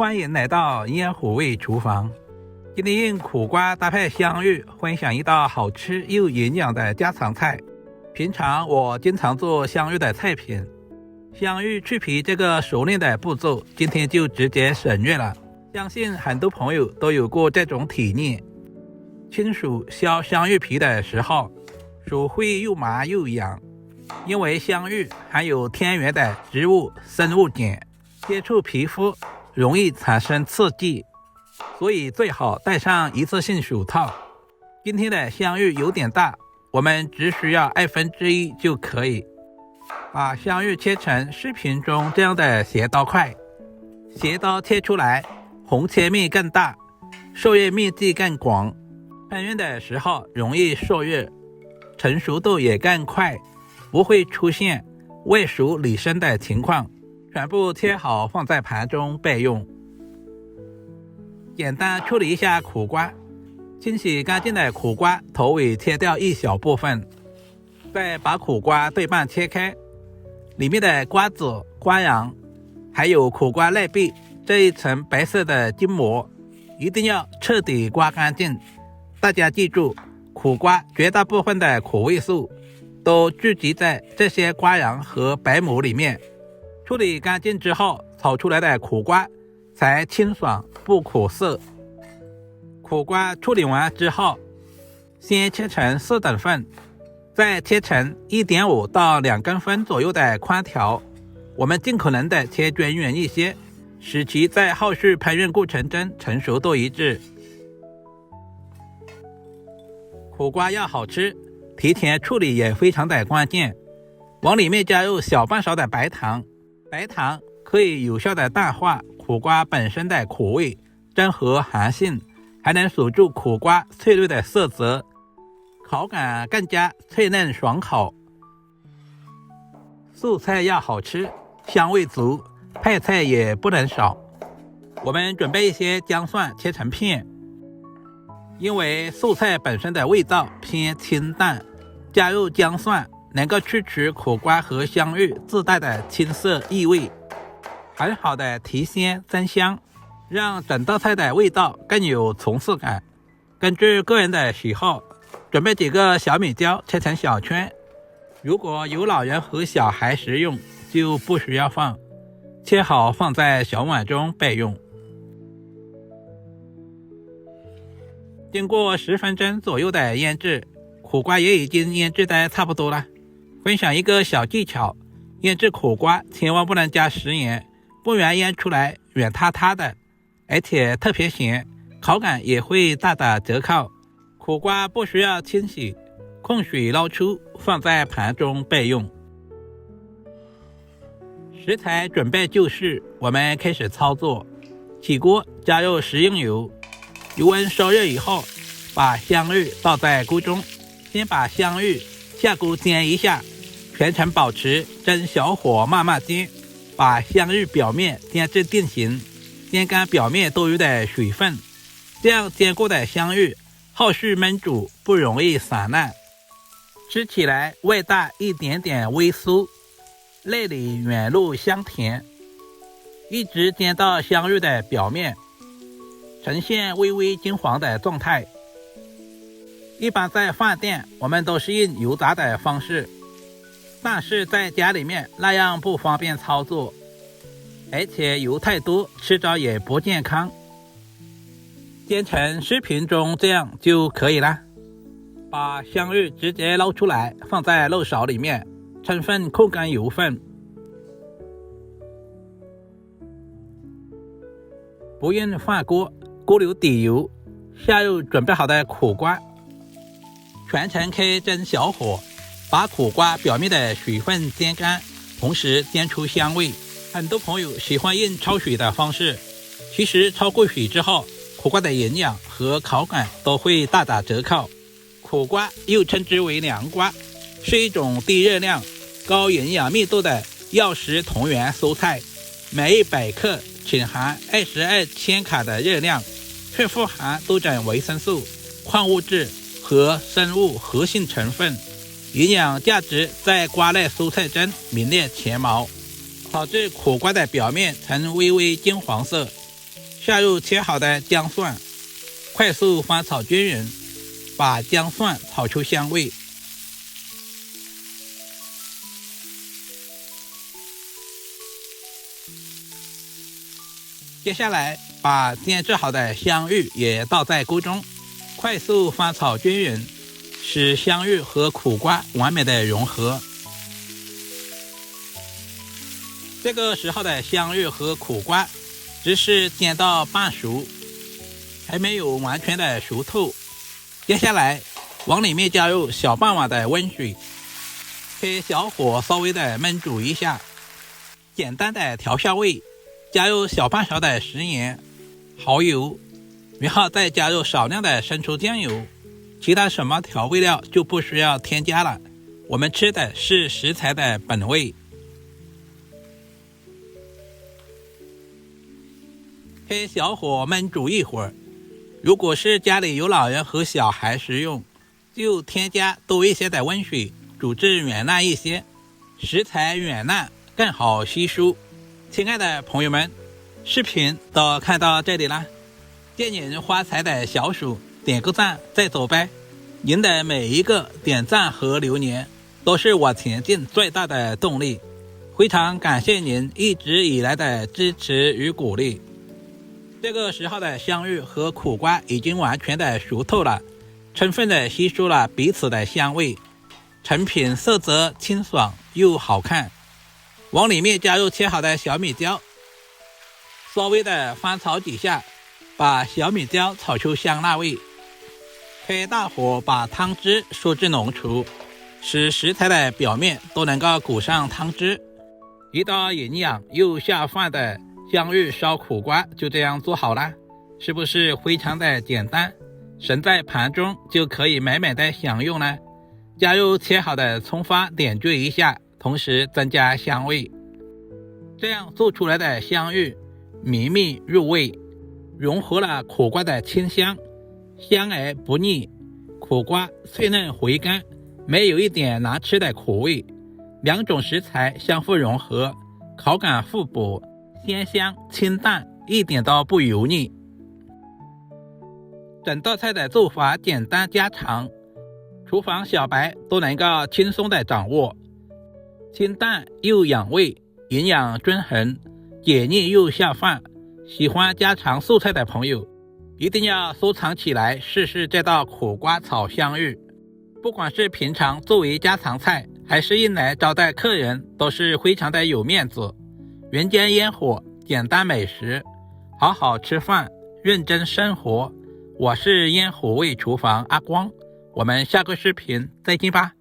歡迎來到煙火味廚房。今天用苦瓜搭配香芋，分享一道好吃又營養的家常菜。平常我經常做香芋的菜品，香芋去皮這個熟練的步驟，今天就直接省略了。相信很多朋友都有過這種體驗。親手削香芋皮的時候，手會又麻又癢，因為香芋含有天然的植物生物鹼，接觸皮膚容易產生刺激，所以最好戴上一次性手套。今天的香芋有點大，我們只需要1/2就可以。把香芋切成視頻中這樣的斜刀塊，斜刀切出來，紅切面更大，受熱面積更廣，烹飪的時候容易受熱，成熟度也更快，不會出現未熟離生的情況。全部切好放在盤中備用。簡單處理一下苦瓜，清洗乾淨的苦瓜頭尾切掉一小部分，再把苦瓜對半切開，裡面的瓜子、瓜瓤還有苦瓜內壁這一層白色的筋膜一定要徹底刮乾淨。大家記住，苦瓜絕大部分的苦味素都聚集在這些瓜瓤和白膜裡面。處理乾淨之後，炒出來的苦瓜才清爽不苦澀。苦瓜處理完之後，先切成4等份，再切成1.5到2公分左右的寬條。我們盡可能的切均勻一些，使其在後續烹飪過程中成熟度一致。苦瓜要好吃，提前處理也非常的關鍵。往裡面加入小半勺的白糖，白糖可以有效的淡化苦瓜本身的苦味，中和寒性，還能锁住苦瓜脆弱的色澤，口感更加脆嫩爽口。素菜要好吃，香味足，配菜也不能少。我們準備一些薑蒜切成片，因為素菜本身的味道偏清淡，加入薑蒜能夠去除苦瓜和香芋自帶的青澀異味，很好的提鮮增香，讓整道菜的味道更有層次感。根據個人的喜好，準備幾個小米椒切成小圈，如果有老人和小孩食用就不需要放，切好放在小碗中備用。經過10分鐘左右的醃製，苦瓜也已經醃製的差不多了。分享一個小技巧，醃製苦瓜千萬不能加食鹽，不然醃出來軟塌塌的，而且特別鹹，口感也會大打折扣。苦瓜不需要清洗，控水撈出，放在盤中備用。食材準備就緒，我們開始操作。起鍋加入食用油，油溫燒熱以後，把香芋倒在鍋中，先把香芋下鍋煎一下，全程保持中小火慢慢煎，把香芋表面煎至定型，煎乾表面多余的水分，這樣煎過的香芋後續燜煮不容易散爛，吃起來味道一點點微酥，內裡軟糯香甜，一直煎到香芋的表面呈現微微金黃的狀態。一般在飯店我們都是用油炸的方式，但是在家裡面那樣不方便操作，而且油太多，吃着也不健康。煎成视頻中這樣就可以了。把香芋直接撈出來，放在肉勺裡面，充分控乾油分。不用飯鍋，鍋裡底油，下入準備好的苦瓜，全程開中小火，把苦瓜表面的水分煎乾，同時煎出香味。很多朋友喜歡用焯水的方式，其實焯過水之後，苦瓜的營養和口感都會大打折扣。苦瓜又稱之為涼瓜，是一種低熱量、高營養密度的藥食同源蔬菜，每100克僅含22千卡的熱量，卻富含多種維生素、礦物質和生物活性成分，營養價值在瓜類蔬菜中名列前茅。炒至苦瓜的表面呈微微金黃色，下入切好的薑蒜，快速翻炒均勻，把薑蒜炒出香味。接下來把煎制好的香芋也倒在鍋中，快速翻炒均勻，使香芋和苦瓜完美的融合。這個時候的香芋和苦瓜只是煎到半熟，還沒有完全的熟透。接下來往裡面加入小半碗的溫水，開小火稍微的燜煮一下，簡單的調下味，加入小半勺的食鹽、蠔油，然後再加入少量的生抽醬油，其他什麼調味料就不需要添加了。我們吃的是食材的本味。開小火燜煮一會兒，如果是家裡有老人和小孩食用，就添加多一些的溫水，煮至軟爛一些，食材軟爛更好吸收。親愛的朋友們，視頻都看到這裡了，借您發財的小手點個讚再走唄。您的每一個點讚和留言都是我前進最大的動力，非常感謝您一直以來的支持與鼓勵。這個時候的香芋和苦瓜已經完全的熟透了，充分的吸收了彼此的香味，成品色澤清爽又好看。往裡面加入切好的小米椒，稍微的翻炒幾下，把小米椒炒出香辣味。開大火把湯汁收至濃稠，使食材的表面都能夠裹上湯汁。一道營養又下飯的香芋燒苦瓜就這樣做好了，是不是非常的簡單？盛在盤中就可以美美的享用呢？加入切好的蔥花點綴一下，同時增加香味。這樣做出來的香芋綿密入味，融合了苦瓜的清香，香而不膩，苦瓜脆嫩回甘，沒有一點難吃的苦味。兩種食材相互融合，口感互補，鮮香清淡，一點都不油膩。整道菜的做法簡單家常，廚房小白都能夠輕鬆的掌握，清淡又養胃，營養均衡，解膩又下飯。喜歡家常素菜的朋友一定要收藏起來試試這道苦瓜炒香芋。不管是平常作為家常菜，還是用來招待客人，都是非常的有面子。人間煙火，簡單美食，好好吃飯，認真生活。我是煙火味廚房阿光，我們下個視頻再見吧。